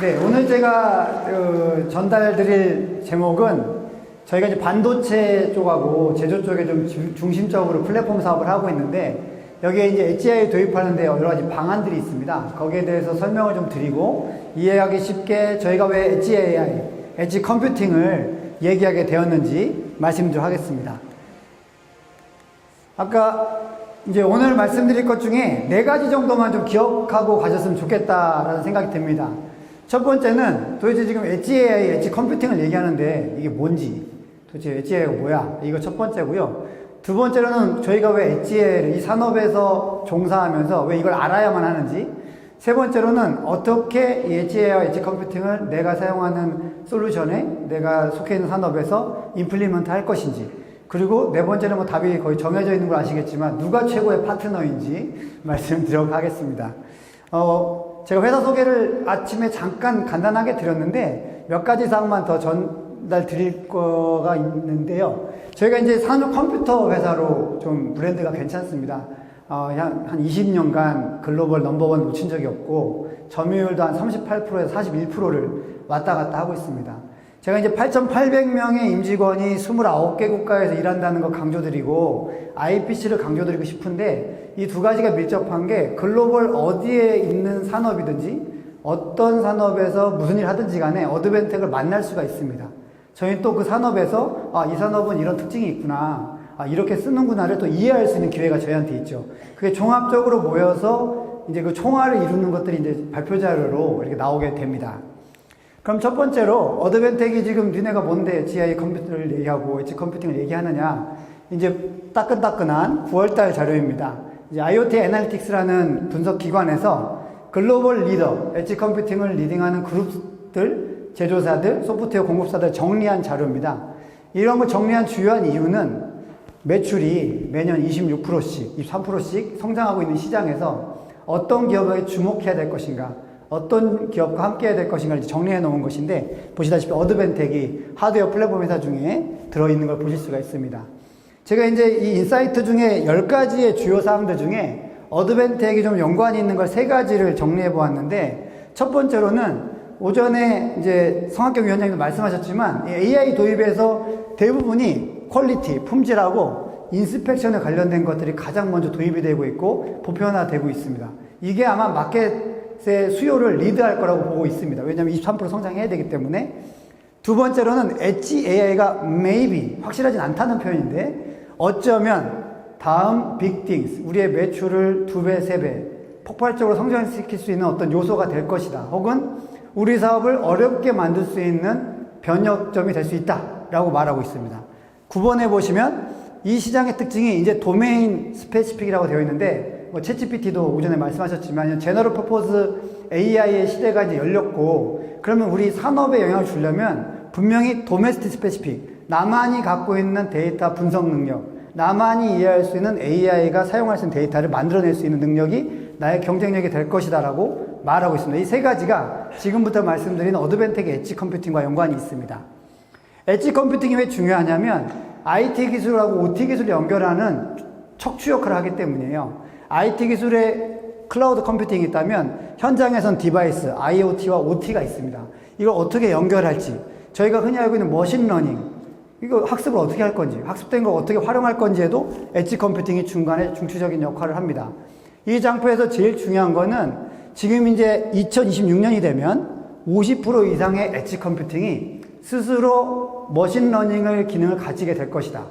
네, 오늘 제가 전달 드릴 제목은 저희가 이제 반도체 쪽하고 제조 쪽에 좀 중심적으로 플랫폼 사업을 하고 있는데 여기에 이제 엣지 AI 도입하는데 여러 가지 방안들이 있습니다. 거기에 대해서 설명을 좀 드리고 이해하기 쉽게 저희가 왜 엣지 AI, 엣지 컴퓨팅을 얘기하게 되었는지 말씀드리도록 하겠습니다. 아까 이제 오늘 말씀드릴 것 중에 4가지 정도만 좀 기억하고 가셨으면 좋겠다라는 생각이 듭니다. 첫 번째는 도대체 지금 엣지 AI, 엣지 컴퓨팅을 얘기하는데 이게 뭔지, 도대체 엣지 AI가 뭐야? 이거 첫 번째고요. 두 번째로는 저희가 왜 엣지 AI를 이 산업에서 종사하면서 왜 이걸 알아야만 하는지, 세 번째로는 어떻게 이 엣지 AI와 엣지 컴퓨팅을 내가 사용하는 솔루션에 내가 속해 있는 산업에서 임플리먼트 할 것인지, 그리고 네 번째는 뭐 답이 거의 정해져 있는 걸 아시겠지만 누가 최고의 파트너인지 말씀드리도록 하겠습니다. 제가 회사 소개를 아침에 잠깐 간단하게 드렸는데 몇 가지 사항만 더 전달 드릴 거가 있는데요. 저희가 이제 산업 컴퓨터 회사로 좀 브랜드가 괜찮습니다. 한 20년간 글로벌 넘버원 놓친 적이 없고 점유율도 한 38%에서 41%를 왔다 갔다 하고 있습니다. 제가 이제 8,800명의 임직원이 29개 국가에서 일한다는 거 강조드리고 IPC를 강조드리고 싶은데 이 두 가지가 밀접한 게 글로벌 어디에 있는 산업이든지 어떤 산업에서 무슨 일 하든지 간에 어드밴텍을 만날 수가 있습니다. 저희는 또 그 산업에서 이 산업은 이런 특징이 있구나, 이렇게 쓰는구나를 또 이해할 수 있는 기회가 저희한테 있죠. 그게 종합적으로 모여서 이제 그 총알을 이루는 것들이 이제 발표 자료로 이렇게 나오게 됩니다. 그럼 첫 번째로 어드밴텍이 지금 니네가 뭔데 엣지 AI 컴퓨터를 얘기하고 엣지 컴퓨팅을 얘기하느냐, 이제 따끈따끈한 9월달 자료입니다. 이제 IoT 애널리틱스라는 분석 기관에서 글로벌 리더, 엣지 컴퓨팅을 리딩하는 그룹들, 제조사들, 소프트웨어 공급사들 정리한 자료입니다. 이런 걸 정리한 주요한 이유는 매출이 매년 26%씩, 23%씩 성장하고 있는 시장에서 어떤 기업에 주목해야 될 것인가, 어떤 기업과 함께 해야 될 것인가를 정리해 놓은 것인데, 보시다시피 어드밴텍이 하드웨어 플랫폼 회사 중에 들어있는 걸 보실 수가 있습니다. 제가 이제 이 인사이트 중에 10가지의 주요 사항들 중에 어드밴텍이 좀 연관이 있는 걸 3가지를 정리해 보았는데, 첫 번째로는 오전에 이제 성학경 위원장님도 말씀하셨지만 AI 도입에서 대부분이 퀄리티, 품질하고 인스펙션에 관련된 것들이 가장 먼저 도입이 되고 있고 보편화되고 있습니다. 이게 아마 마켓의 수요를 리드할 거라고 보고 있습니다. 왜냐하면 23% 성장해야 되기 때문에. 두 번째로는 엣지 AI가 maybe, 확실하진 않다는 표현인데 어쩌면 다음 빅 띵스, 우리의 매출을 2배, 3배 폭발적으로 성장시킬 수 있는 어떤 요소가 될 것이다. 혹은 우리 사업을 어렵게 만들 수 있는 변혁점이 될 수 있다 라고 말하고 있습니다. 9번에 보시면 이 시장의 특징이 이제 도메인 스페시픽이라고 되어 있는데, 뭐 챗GPT도 오전에 말씀하셨지만 제너럴 퍼포즈 AI의 시대가 이제 열렸고, 그러면 우리 산업에 영향을 주려면 분명히 도메스틱 스페시픽, 나만이 갖고 있는 데이터 분석 능력, 나만이 이해할 수 있는 AI가 사용할 수 있는 데이터를 만들어낼 수 있는 능력이 나의 경쟁력이 될 것이다 라고 말하고 있습니다. 이 3가지가 지금부터 말씀드린 어드밴텍의 엣지 컴퓨팅과 연관이 있습니다. 엣지 컴퓨팅이 왜 중요하냐면 IT 기술하고 OT 기술을 연결하는 척추 역할을 하기 때문이에요. IT 기술에 클라우드 컴퓨팅이 있다면 현장에선 디바이스, IoT와 OT가 있습니다. 이걸 어떻게 연결할지, 저희가 흔히 알고 있는 머신러닝, 이거 학습을 어떻게 할 건지, 학습된 걸 어떻게 활용할 건지에도 엣지 컴퓨팅이 중간에 중추적인 역할을 합니다. 이 장표에서 제일 중요한 거는 지금 이제 2026년이 되면 50% 이상의 엣지 컴퓨팅이 스스로 머신러닝을 기능을 가지게 될 것이다.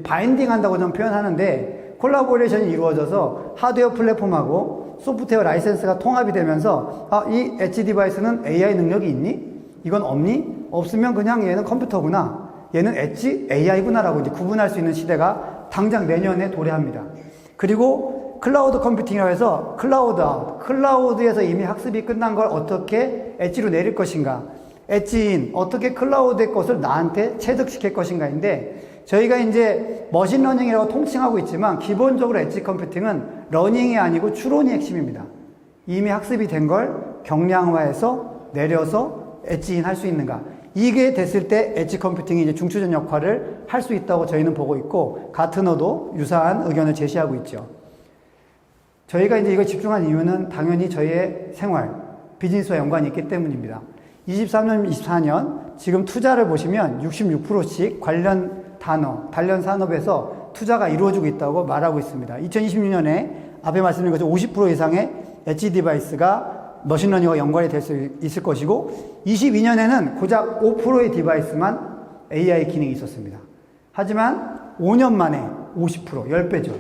바인딩 한다고 좀 표현하는데, 콜라보레이션이 이루어져서 하드웨어 플랫폼하고 소프트웨어 라이센스가 통합이 되면서 이 엣지 디바이스는 AI 능력이 있니? 이건 없니? 없으면 그냥 얘는 컴퓨터구나, 얘는 엣지 AI구나 라고 이제 구분할 수 있는 시대가 당장 내년에 도래합니다. 그리고 클라우드 컴퓨팅이라고 해서 클라우드 아웃, 클라우드에서 이미 학습이 끝난 걸 어떻게 엣지로 내릴 것인가, 엣지인, 어떻게 클라우드의 것을 나한테 체득시킬 것인가인데, 저희가 이제 머신러닝이라고 통칭하고 있지만 기본적으로 엣지 컴퓨팅은 러닝이 아니고 추론이 핵심입니다. 이미 학습이 된 걸 경량화해서 내려서 엣지인 할 수 있는가, 이게 됐을 때 엣지 컴퓨팅이 이제 중추적 역할을 할 수 있다고 저희는 보고 있고, 가트너도 유사한 의견을 제시하고 있죠. 저희가 이제 이걸 집중한 이유는 당연히 저희의 생활, 비즈니스와 연관이 있기 때문입니다. 23년, 24년 지금 투자를 보시면 66%씩 관련 산업에서 투자가 이루어지고 있다고 말하고 있습니다. 2026년에 앞에 말씀드린 것처럼 50% 이상의 엣지 디바이스가 머신러닝과 연관이 될 수 있을 것이고 22년에는 고작 5%의 디바이스만 AI 기능이 있었습니다. 하지만 5년 만에 50%, 10배죠.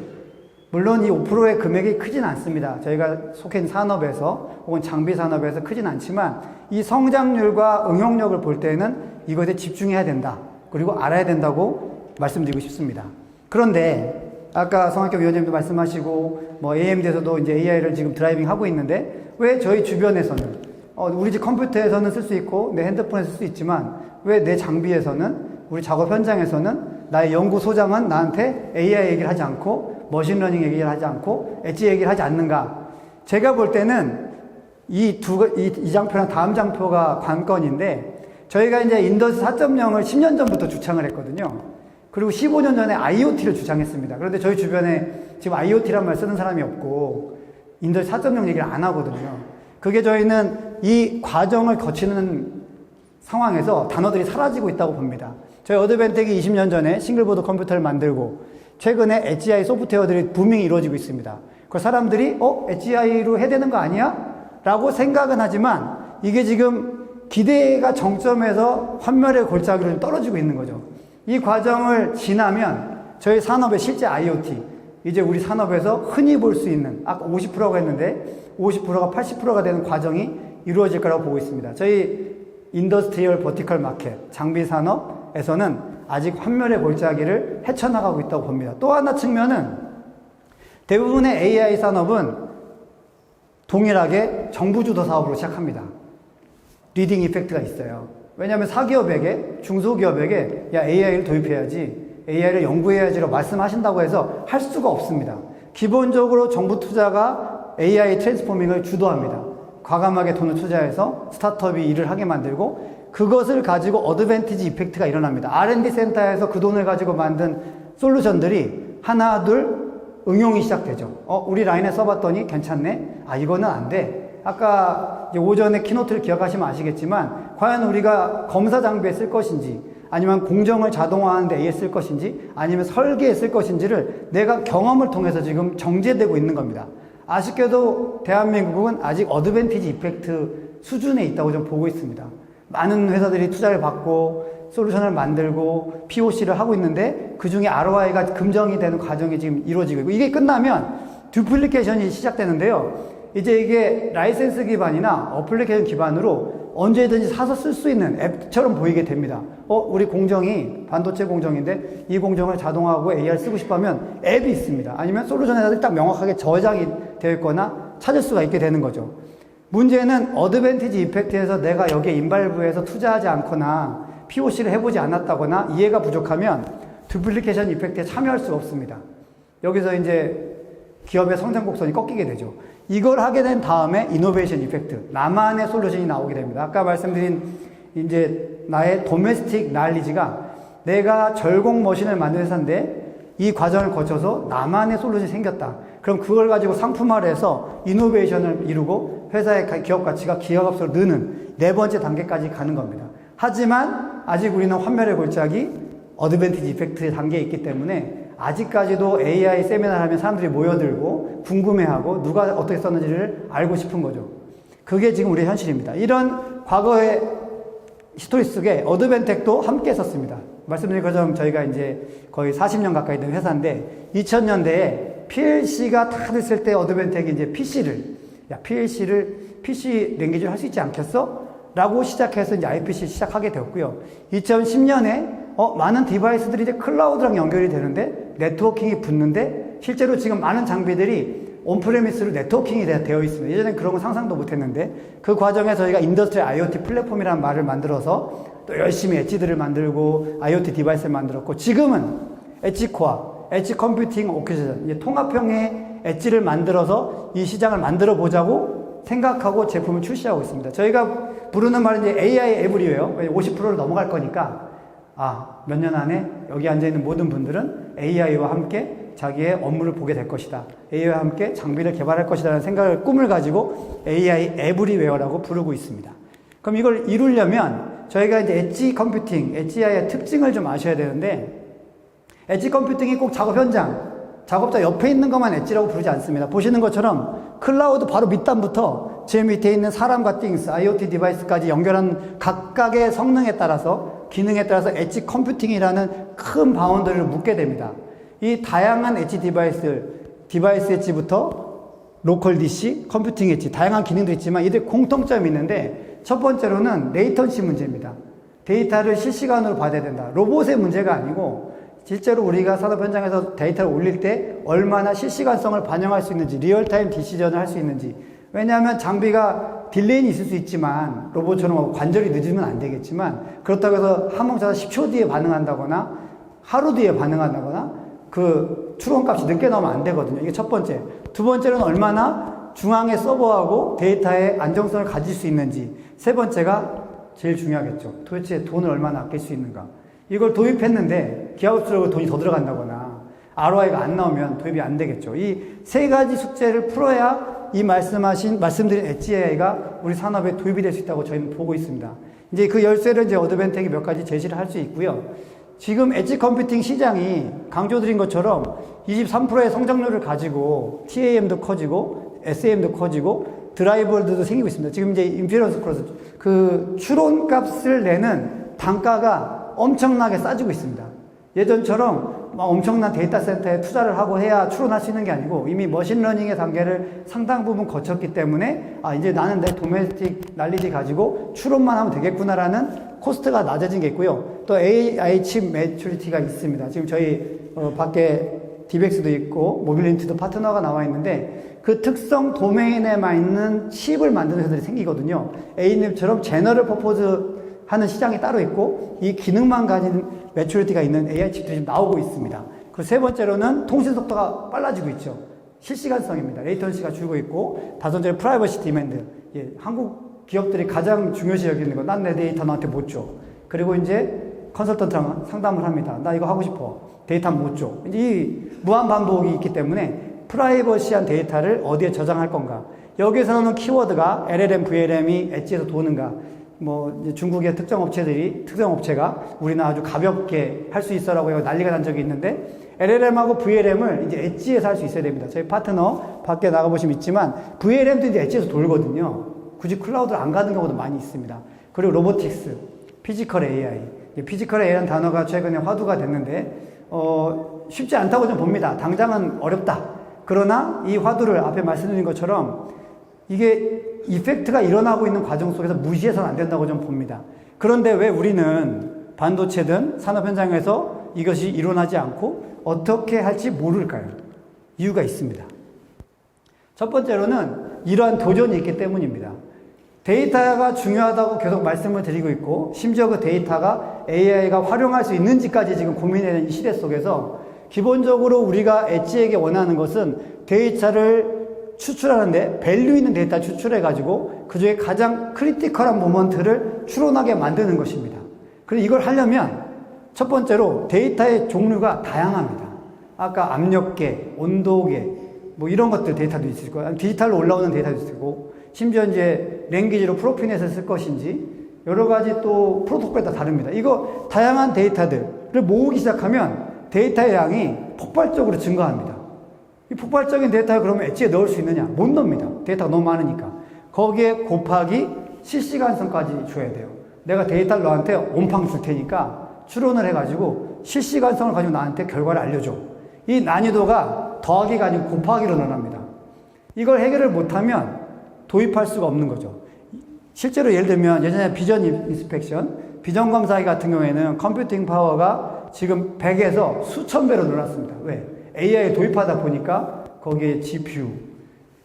물론 이 5%의 금액이 크진 않습니다. 저희가 속해 있는 산업에서 혹은 장비 산업에서 크진 않지만 이 성장률과 응용력을 볼 때는 이것에 집중해야 된다. 그리고 알아야 된다고 말씀드리고 싶습니다. 그런데 아까 성학교 위원장님도 말씀하시고 뭐 AMD에서도 이제 AI를 지금 드라이빙 하고 있는데 왜 저희 주변에서는 우리 집 컴퓨터에서는 쓸 수 있고 내 핸드폰에 쓸 수 있지만 왜 내 장비에서는 우리 작업 현장에서는 나의 연구소장은 나한테 AI 얘기를 하지 않고 머신러닝 얘기를 하지 않고 엣지 얘기를 하지 않는가? 제가 볼 때는 이 장표랑 다음 장표가 관건인데 저희가 이제 인더스트리 4.0을 10년 전부터 주창을 했거든요. 그리고 15년 전에 IoT를 주창했습니다. 그런데 저희 주변에 지금 IoT란 말 쓰는 사람이 없고 인더스트리 4.0 얘기를 안 하거든요. 그게 저희는 이 과정을 거치는 상황에서 단어들이 사라지고 있다고 봅니다. 저희 어드벤텍이 20년 전에 싱글보드 컴퓨터를 만들고 최근에 엣지 소프트웨어들이 부밍이 이루어지고 있습니다. 그 사람들이 엣지로 해야 되는 거 아니야? 라고 생각은 하지만 이게 지금 기대가 정점에서 환멸의 골짜기로 떨어지고 있는 거죠. 이 과정을 지나면 저희 산업의 실제 IoT, 이제 우리 산업에서 흔히 볼 수 있는 아까 50%가 했는데 50%가 80%가 되는 과정이 이루어질 거라고 보고 있습니다. 저희 인더스트리얼 버티컬 마켓, 장비 산업에서는 아직 환멸의 골짜기를 헤쳐나가고 있다고 봅니다. 또 하나 측면은 대부분의 AI 산업은 동일하게 정부 주도 사업으로 시작합니다. 리딩 이펙트가 있어요. 왜냐하면 사기업에게, 중소기업에게 야 AI를 도입해야지, AI를 연구해야지라고 말씀하신다고 해서 할 수가 없습니다. 기본적으로 정부 투자가 AI 트랜스포밍을 주도합니다. 과감하게 돈을 투자해서 스타트업이 일을 하게 만들고 그것을 가지고 어드밴티지 이펙트가 일어납니다. R&D 센터에서 그 돈을 가지고 만든 솔루션들이 하나 둘 응용이 시작되죠. 우리 라인에 써봤더니 괜찮네? 이거는 안 돼. 아까 오전에 키노트를 기억하시면 아시겠지만 과연 우리가 검사 장비에 쓸 것인지 아니면 공정을 자동화하는 데에 쓸 것인지 아니면 설계에 쓸 것인지를 내가 경험을 통해서 지금 정제되고 있는 겁니다. 아쉽게도 대한민국은 아직 어드밴티지 이펙트 수준에 있다고 좀 보고 있습니다. 많은 회사들이 투자를 받고 솔루션을 만들고 POC를 하고 있는데 그 중에 ROI가 금정이 되는 과정이 지금 이루어지고 있고 이게 끝나면 듀플리케이션이 시작되는데요. 이제 이게 라이센스 기반이나 어플리케이션 기반으로 언제든지 사서 쓸 수 있는 앱처럼 보이게 됩니다. 우리 공정이 반도체 공정인데 이 공정을 자동화하고 AR 쓰고 싶어 하면 앱이 있습니다. 아니면 솔루션에다 딱 명확하게 저장이 되어 있거나 찾을 수가 있게 되는 거죠. 문제는 어드밴티지 이펙트에서 내가 여기에 인발부에서 투자하지 않거나 POC를 해보지 않았다거나 이해가 부족하면 듀플리케이션 이펙트에 참여할 수가 없습니다. 여기서 이제 기업의 성장 곡선이 꺾이게 되죠. 이걸 하게 된 다음에 이노베이션 이펙트, 나만의 솔루션이 나오게 됩니다. 아까 말씀드린 이제 나의 도메스틱 날리지가 내가 절공 머신을 만든 회사인데 이 과정을 거쳐서 나만의 솔루션이 생겼다. 그럼 그걸 가지고 상품화해서 이노베이션을 이루고 회사의 기업 가치가 기업값으로 느는 네 번째 단계까지 가는 겁니다. 하지만 아직 우리는 환멸의 골짜기, 어드밴티지 이펙트 단계에 있기 때문에 아직까지도 AI 세미나를 하면 사람들이 모여들고 궁금해하고 누가 어떻게 썼는지를 알고 싶은 거죠. 그게 지금 우리의 현실입니다. 이런 과거의 히스토리 속에 어드벤텍도 함께 썼습니다. 말씀드린 것처럼 저희가 이제 거의 40년 가까이 된 회사인데 2000년대에 PLC가 다 됐을 때 어드벤텍이 이제 PC 랭귀지를 할 수 있지 않겠어? 라고 시작해서 이제 IPC 시작하게 되었고요. 2010년에 많은 디바이스들이 이제 클라우드랑 연결이 되는데 네트워킹이 붙는데 실제로 지금 많은 장비들이 온프레미스로 네트워킹이 되어 있습니다. 예전엔 그런 거 상상도 못 했는데 그 과정에 저희가 인더스트리 IoT 플랫폼이라는 말을 만들어서 또 열심히 엣지들을 만들고 IoT 디바이스를 만들었고 지금은 엣지 코어, 엣지 컴퓨팅 오케이션, 이제 통합형의 엣지를 만들어서 이 시장을 만들어 보자고 생각하고 제품을 출시하고 있습니다. 저희가 부르는 말은 이제 AI 에브리웨어, 50%를 넘어갈 거니까 몇 년 안에 여기 앉아있는 모든 분들은 AI와 함께 자기의 업무를 보게 될 것이다. AI와 함께 장비를 개발할 것이라는 생각을, 꿈을 가지고 AI 에브리웨어라고 부르고 있습니다. 그럼 이걸 이루려면 저희가 이제 엣지 컴퓨팅, 엣지 AI의 특징을 좀 아셔야 되는데, 엣지 컴퓨팅이 꼭 작업 현장, 작업자 옆에 있는 것만 엣지라고 부르지 않습니다. 보시는 것처럼 클라우드 바로 밑단부터 제 밑에 있는 사람과 띵스, IoT 디바이스까지 연결한 각각의 성능에 따라서, 기능에 따라서 엣지 컴퓨팅이라는 큰 바운더리를 묶게 됩니다. 이 다양한 엣지 디바이스 엣지부터 로컬 DC, 컴퓨팅 엣지, 다양한 기능도 있지만 이들 공통점이 있는데, 첫 번째로는 레이턴시 문제입니다. 데이터를 실시간으로 받아야 된다. 로봇의 문제가 아니고 실제로 우리가 산업 현장에서 데이터를 올릴 때 얼마나 실시간성을 반영할 수 있는지, 리얼타임 디시전을 할 수 있는지. 왜냐하면 장비가 딜레이는 있을 수 있지만, 로봇처럼 관절이 늦으면 안 되겠지만, 그렇다고 해서 항공차가 10초 뒤에 반응한다거나 하루 뒤에 반응한다거나 그 추론값이 늦게 나오면 안 되거든요. 이게 첫 번째. 두 번째는 얼마나 중앙의 서버하고 데이터의 안정성을 가질 수 있는지. 세 번째가 제일 중요하겠죠. 도대체 돈을 얼마나 아낄 수 있는가. 이걸 도입했는데 기하급수적으로 돈이 더 들어간다거나 ROI가 안 나오면 도입이 안 되겠죠. 이 세 가지 숙제를 풀어야 이 말씀드린 엣지 AI가 우리 산업에 도입이 될 수 있다고 저희는 보고 있습니다. 이제 그 열쇠를 이제 어드밴텍이 몇 가지 제시를 할 수 있고요. 지금 엣지 컴퓨팅 시장이 강조드린 것처럼 23%의 성장률을 가지고 TAM도 커지고 SAM도 커지고 드라이버들도 생기고 있습니다. 지금 이제 인피런스 크로스, 그 추론값을 내는 단가가 엄청나게 싸지고 있습니다. 예전처럼 막 엄청난 데이터 센터에 투자를 하고 해야 추론할 수 있는 게 아니고 이미 머신러닝의 단계를 상당 부분 거쳤기 때문에 이제 나는 내 도메스틱 날리지 가지고 추론만 하면 되겠구나라는 코스트가 낮아진 게 있고요. 또 AI 칩 매추리티가 있습니다. 지금 저희 밖에 디백스도 있고 모빌린트도 파트너가 나와 있는데 그 특성 도메인에만 있는 칩을 만드는 회사들이 생기거든요. A님처럼 제너럴 퍼포즈 하는 시장이 따로 있고 이 기능만 가진 매추리티가 있는 AI 칩들이 지금 나오고 있습니다. 그 세 번째로는 통신 속도가 빨라지고 있죠. 실시간성입니다. 레이턴시가 줄고 있고, 다섯 번째는 프라이버시 디맨드. 예, 한국 기업들이 가장 중요시 여기는 거, 난 내 데이터 너한테 못 줘. 그리고 이제 컨설턴트랑 상담을 합니다. 나 이거 하고 싶어. 데이터 못 줘. 이제 이 무한 반복이 있기 때문에 프라이버시한 데이터를 어디에 저장할 건가. 여기에서 나오는 키워드가 LLM, VLM이 엣지에서 도는가. 뭐 이제 중국의 특정 업체가 우리는 아주 가볍게 할 수 있어라고 해서 난리가 난 적이 있는데, LLM하고 VLM을 이제 엣지에서 할 수 있어야 됩니다. 저희 파트너 밖에 나가보시면 있지만 VLM도 이제 엣지에서 돌거든요. 굳이 클라우드를 안 가는 경우도 많이 있습니다. 그리고 로보틱스, 피지컬 AI. 피지컬 AI라는 단어가 최근에 화두가 됐는데 쉽지 않다고 좀 봅니다. 당장은 어렵다. 그러나 이 화두를 앞에 말씀드린 것처럼 이게 이펙트가 일어나고 있는 과정 속에서 무시해서는 안 된다고 좀 봅니다. 그런데 왜 우리는 반도체든 산업 현장에서 이것이 일어나지 않고 어떻게 할지 모를까요? 이유가 있습니다. 첫 번째로는 이러한 도전이 있기 때문입니다. 데이터가 중요하다고 계속 말씀을 드리고 있고, 심지어 그 데이터가 AI가 활용할 수 있는지까지 지금 고민되는 이 시대 속에서 기본적으로 우리가 엣지에게 원하는 것은 데이터를 추출하는데 밸류 있는 데이터 추출해가지고 그 중에 가장 크리티컬한 모먼트를 추론하게 만드는 것입니다. 그리고 이걸 하려면 첫 번째로 데이터의 종류가 다양합니다. 아까 압력계, 온도계, 뭐 이런 것들 데이터도 있을 거예요. 디지털로 올라오는 데이터도 있을 거고, 심지어 이제 랭귀지로 프로피넷을 쓸 것인지 여러 가지 또 프로토콜에 따라 다릅니다. 이거 다양한 데이터들을 모으기 시작하면 데이터의 양이 폭발적으로 증가합니다. 이 폭발적인 데이터를 그러면 엣지에 넣을 수 있느냐? 못 넣습니다. 데이터가 너무 많으니까. 거기에 곱하기 실시간성까지 줘야 돼요. 내가 데이터를 너한테 온팡 줄 테니까 추론을 해가지고 실시간성을 가지고 나한테 결과를 알려줘. 이 난이도가 더하기가 아니고 곱하기로 늘어납니다. 이걸 해결을 못하면 도입할 수가 없는 거죠. 실제로 예를 들면 예전에 비전 인스펙션, 비전 검사기 같은 경우에는 컴퓨팅 파워가 지금 100에서 수천 배로 늘었습니다. 왜? AI 도입하다 보니까 거기에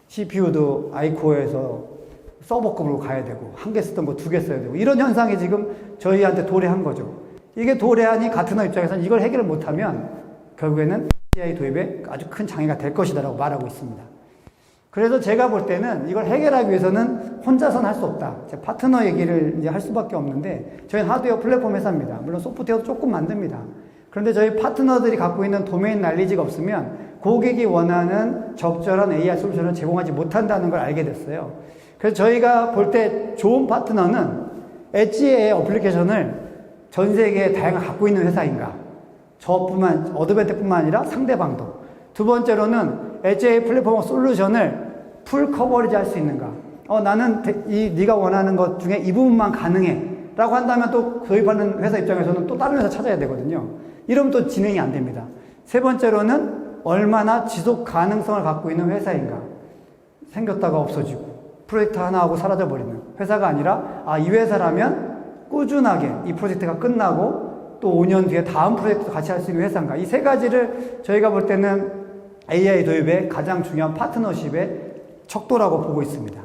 CPU도 아이코어에서 서버급으로 가야 되고, 한 개 쓰던 거 2개 써야 되고, 이런 현상이 지금 저희한테 도래한 거죠. 이게 도래하니 같은 입장에서는 이걸 해결을 못하면 결국에는 AI 도입에 아주 큰 장애가 될 것이다라고 말하고 있습니다. 그래서 제가 볼 때는 이걸 해결하기 위해서는 혼자서는 할 수 없다. 제 파트너 얘기를 이제 할 수밖에 없는데, 저희는 하드웨어 플랫폼 회사입니다. 물론 소프트웨어도 조금 만듭니다. 그런데 저희 파트너들이 갖고 있는 도메인 날리지가 없으면 고객이 원하는 적절한 AI 솔루션을 제공하지 못한다는 걸 알게 됐어요. 그래서 저희가 볼 때 좋은 파트너는 엣지의 어플리케이션을 전 세계에 다양하게 갖고 있는 회사인가. 어드벤텍뿐만 아니라 상대방도. 두 번째로는 엣지 플랫폼 솔루션을 풀 커버리지 할 수 있는가. 나는 네가 원하는 것 중에 이 부분만 가능해 라고 한다면 또 도입하는 회사 입장에서는 또 다른 회사 찾아야 되거든요. 이러면 또 진행이 안 됩니다. 세 번째로는 얼마나 지속 가능성을 갖고 있는 회사인가. 생겼다가 없어지고 프로젝트 하나 하고 사라져버리는 회사가 아니라 이 회사라면 꾸준하게 이 프로젝트가 끝나고 또 5년 뒤에 다음 프로젝트도 같이 할 수 있는 회사인가. 이 세 가지를 저희가 볼 때는 AI 도입의 가장 중요한 파트너십의 척도라고 보고 있습니다.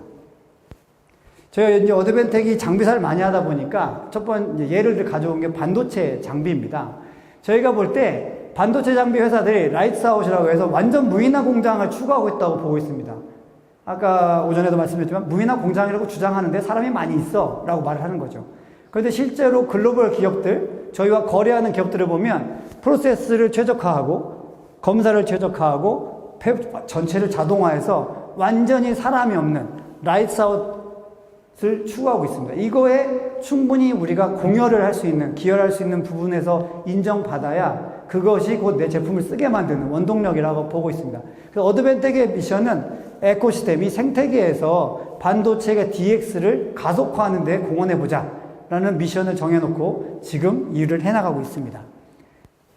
저희가 이제 어드벤텍이 장비사를 많이 하다 보니까 첫 번째 예를 가져온 게 반도체 장비입니다. 저희가 볼 때 반도체 장비 회사들이 라이트아웃이라고 해서 완전 무인화 공장을 추구하고 있다고 보고 있습니다. 아까 오전에도 말씀드렸지만 무인화 공장이라고 주장하는데 사람이 많이 있어 라고 말을 하는 거죠. 그런데 실제로 글로벌 기업들, 저희와 거래하는 기업들을 보면 프로세스를 최적화하고 검사를 최적화하고 전체를 자동화해서 완전히 사람이 없는 라이트아웃을 추구하고 있습니다. 이거에 충분히 우리가 공여를 할 수 있는, 기여를 할 수 있는 부분에서 인정받아야 그것이 곧 내 제품을 쓰게 만드는 원동력이라고 보고 있습니다. 그래서 어드벤텍의 미션은 에코시스템, 이 생태계에서 반도체의 DX를 가속화하는 데 공헌해보자 라는 미션을 정해놓고 지금 일을 해나가고 있습니다.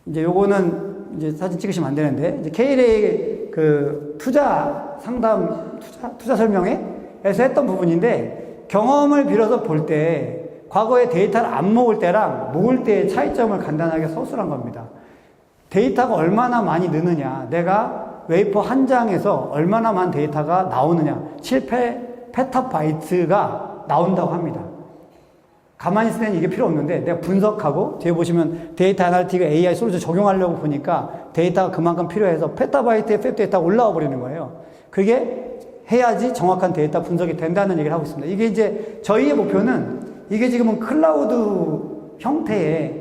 이제 요거는 이제 사진 찍으시면 안 되는데, 이제 KLA 그 투자 상담, 투자 설명회에서 했던 부분인데, 경험을 빌어서 볼 때, 과거에 데이터를 안 모을 때랑 모을 때의 차이점을 간단하게 서술한 겁니다. 데이터가 얼마나 많이 느느냐, 내가 웨이퍼 한 장에서 얼마나 많은 데이터가 나오느냐, 7페타바이트가 나온다고 합니다. 가만히 있으면 이게 필요 없는데 내가 분석하고 뒤에 보시면 데이터 애널리틱 AI 솔루션 적용하려고 보니까 데이터가 그만큼 필요해서 페타바이트의 웹 데이터가 올라와 버리는 거예요. 그게 해야지 정확한 데이터 분석이 된다는 얘기를 하고 있습니다. 이게 이제 저희의 목표는 이게 지금은 클라우드 형태의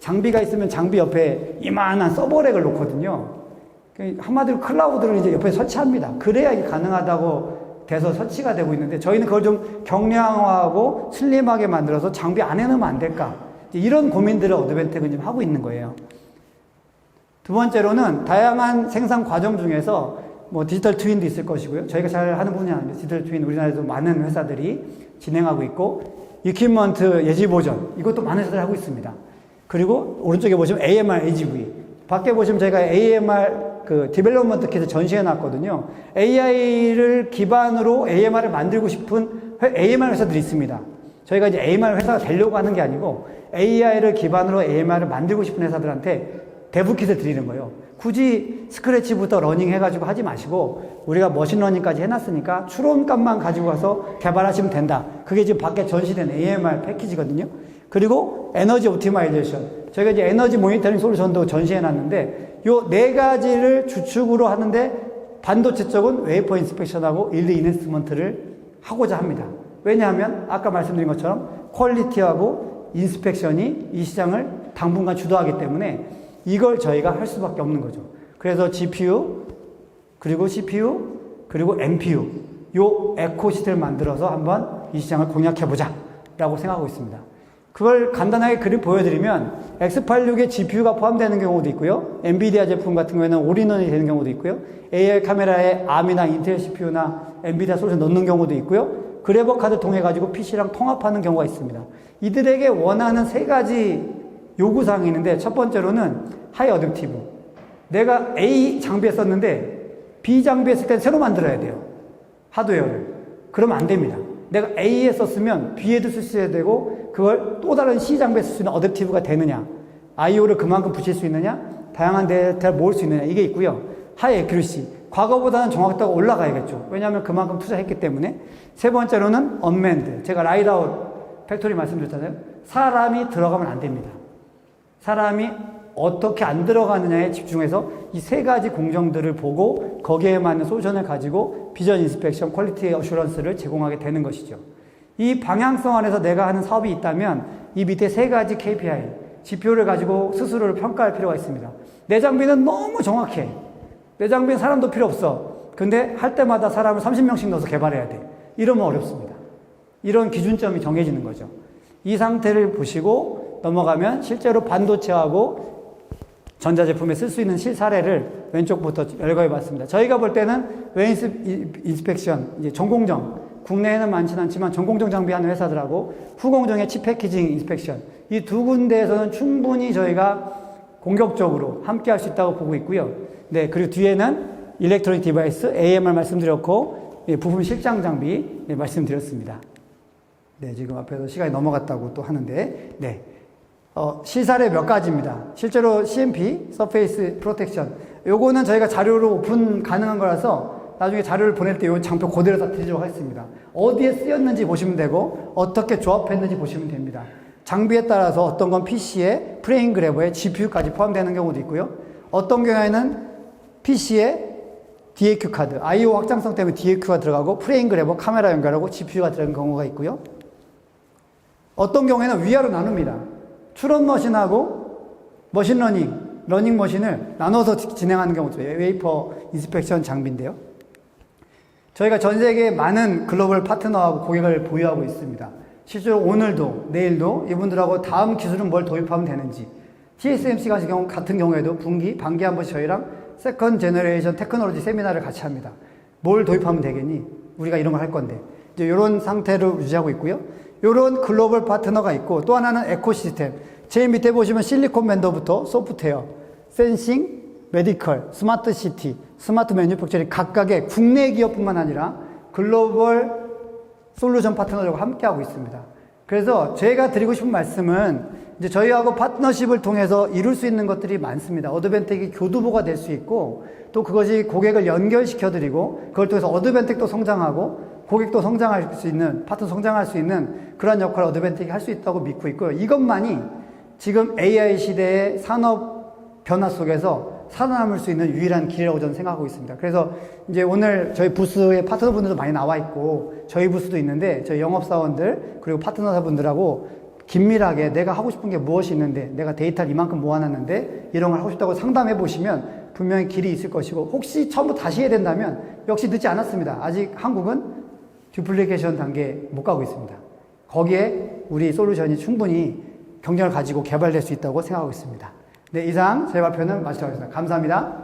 장비가 있으면 장비 옆에 이만한 서버렉을 놓거든요. 한마디로 클라우드를 이제 옆에 설치합니다. 그래야 이게 가능하다고 돼서 설치가 되고 있는데 저희는 그걸 좀 경량화하고 슬림하게 만들어서 장비 안에 넣으면 안 될까? 이런 고민들을 어드벤텍은 지금 하고 있는 거예요. 두 번째로는 다양한 생산 과정 중에서 뭐 디지털 트윈도 있을 것이고요. 저희가 잘 하는 분야는 아닌데 디지털 트윈 우리나라에도 많은 회사들이 진행하고 있고 이퀴먼트 예지 보전 이것도 많은 회사들이 하고 있습니다. 그리고 오른쪽에 보시면 AMR, AGV 밖에 보시면 제가 AMR 그 디벨롭먼트 킷을 전시해 놨거든요. AI를 기반으로 AMR을 만들고 싶은 AMR 회사들이 있습니다. 저희가 이제 AMR 회사가 되려고 하는 게 아니고 AI를 기반으로 AMR을 만들고 싶은 회사들한테 데브 킷을 드리는 거예요. 굳이 스크래치부터 러닝 해가지고 하지 마시고 우리가 머신러닝까지 해놨으니까 추론값만 가지고 가서 개발하시면 된다. 그게 지금 밖에 전시된 AMR 패키지거든요. 그리고 에너지 옵티마이제이션. 저희가 이제 에너지 모니터링 솔루션도 전시해놨는데 요 네 가지를 주축으로 하는데 반도체 쪽은 웨이퍼 인스펙션하고 일드 이네스먼트를 하고자 합니다. 왜냐하면 아까 말씀드린 것처럼 퀄리티하고 인스펙션이 이 시장을 당분간 주도하기 때문에 이걸 저희가 할 수밖에 없는 거죠. 그래서 GPU, 그리고 CPU, 그리고 NPU 요 에코시스템을 만들어서 한번 이 시장을 공략해보자 라고 생각하고 있습니다. 그걸 간단하게 그림 보여드리면 X86에 GPU가 포함되는 경우도 있고요. 엔비디아 제품 같은 경우에는 올인원이 되는 경우도 있고요. AI 카메라에 ARM이나 인텔 CPU나 엔비디아 솔루션 넣는 경우도 있고요. 그래버 카드 통해 가지고 PC랑 통합하는 경우가 있습니다. 이들에게 원하는 세 가지 요구사항이 있는데 첫 번째로는 하이 어댑티브. 내가 A 장비에 썼는데 B 장비에 쓸 땐 새로 만들어야 돼요. 하드웨어를. 그러면 안 됩니다. 내가 A에 썼으면 B에도 쓸 수 있어야 되고 그걸 또 다른 C 장비에 쓸 수 있는 어댑티브가 되느냐, IO를 그만큼 붙일 수 있느냐, 다양한 데이터를 모을 수 있느냐 이게 있고요. 하이 애큐리시, 과거보다는 정확도가 올라가야겠죠. 왜냐하면 그만큼 투자했기 때문에. 세 번째로는 언맨드, 제가 라이드아웃 팩토리 말씀드렸잖아요. 사람이 들어가면 안 됩니다. 사람이 어떻게 안 들어가느냐에 집중해서 이 세 가지 공정들을 보고 거기에 맞는 솔루션을 가지고 비전 인스펙션, 퀄리티 어슈런스를 제공하게 되는 것이죠. 이 방향성 안에서 내가 하는 사업이 있다면 이 밑에 세 가지 KPI, 지표를 가지고 스스로를 평가할 필요가 있습니다. 내 장비는 너무 정확해. 내 장비엔 사람도 필요 없어. 근데 할 때마다 사람을 30명씩 넣어서 개발해야 돼. 이러면 어렵습니다. 이런 기준점이 정해지는 거죠. 이 상태를 보시고 넘어가면 실제로 반도체하고 전자제품에 쓸 수 있는 실사례를 왼쪽부터 열거해 봤습니다. 저희가 볼 때는 웨인스 인스펙션, 이제 전공정, 국내에는 많지는 않지만 전공정 장비하는 회사들하고 후공정의 칩 패키징 인스펙션, 이 두 군데에서는 충분히 저희가 공격적으로 함께 할 수 있다고 보고 있고요. 네, 그리고 뒤에는 일렉트로닉 디바이스, AMR 말씀드렸고, 부품 실장 장비 말씀드렸습니다. 네, 지금 앞에서 시간이 넘어갔다고 또 하는데, 네. 실사례 몇 가지입니다. 실제로 CMP, Surface Protection. 요거는 저희가 자료로 오픈 가능한 거라서 나중에 자료를 보낼 때 이 장표 그대로 다 드리도록 하겠습니다. 어디에 쓰였는지 보시면 되고, 어떻게 조합했는지 보시면 됩니다. 장비에 따라서 어떤 건 PC에, 프레임 그래버에 GPU까지 포함되는 경우도 있고요. 어떤 경우에는 PC에 DAQ 카드, I/O 확장성 때문에 DAQ가 들어가고, 프레임 그래버, 카메라 연결하고 GPU가 들어간 경우가 있고요. 어떤 경우에는 위아래로 나눕니다. 추론 머신하고 머신러닝, 러닝 머신을 나눠서 진행하는 경우도 웨이퍼 인스펙션 장비인데요. 저희가 전 세계에 많은 글로벌 파트너하고 고객을 보유하고 있습니다. 실제로 오늘도 내일도 이분들하고 다음 기술은 뭘 도입하면 되는지, TSMC 같은 경우에도 분기, 반기 한 번씩 저희랑 세컨 제너레이션 테크놀로지 세미나를 같이 합니다. 뭘 도입하면 되겠니? 우리가 이런 걸 할 건데. 이제 이런 상태를 유지하고 있고요. 이런 글로벌 파트너가 있고, 또 하나는 에코시스템. 제일 밑에 보시면 실리콘 밴더부터 소프트웨어, 센싱, 메디컬, 스마트 시티, 스마트 매뉴팩처링 각각의 국내 기업뿐만 아니라 글로벌 솔루션 파트너들과 함께하고 있습니다. 그래서 제가 드리고 싶은 말씀은 이제 저희하고 파트너십을 통해서 이룰 수 있는 것들이 많습니다. 어드밴텍이 교두보가 될 수 있고, 또 그것이 고객을 연결시켜 드리고, 그걸 통해서 어드밴텍도 성장하고 고객도 성장할 수 있는, 파트너 성장할 수 있는 그런 역할을 어드밴텍이 할 수 있다고 믿고 있고요. 이것만이 지금 AI 시대의 산업 변화 속에서 살아남을 수 있는 유일한 길이라고 저는 생각하고 있습니다. 그래서 이제 오늘 저희 부스에 파트너분들도 많이 나와 있고, 저희 부스도 있는데, 저희 영업사원들, 그리고 파트너분들하고 긴밀하게 내가 하고 싶은 게 무엇이 있는데, 내가 데이터를 이만큼 모아놨는데, 이런 걸 하고 싶다고 상담해 보시면 분명히 길이 있을 것이고, 혹시 처음부터 다시 해야 된다면 역시 늦지 않았습니다. 아직 한국은 듀플리케이션 단계에 못 가고 있습니다. 거기에 우리 솔루션이 충분히 경쟁을 가지고 개발될 수 있다고 생각하고 있습니다. 네, 이상 제 발표는 마치도록 하겠습니다. 감사합니다.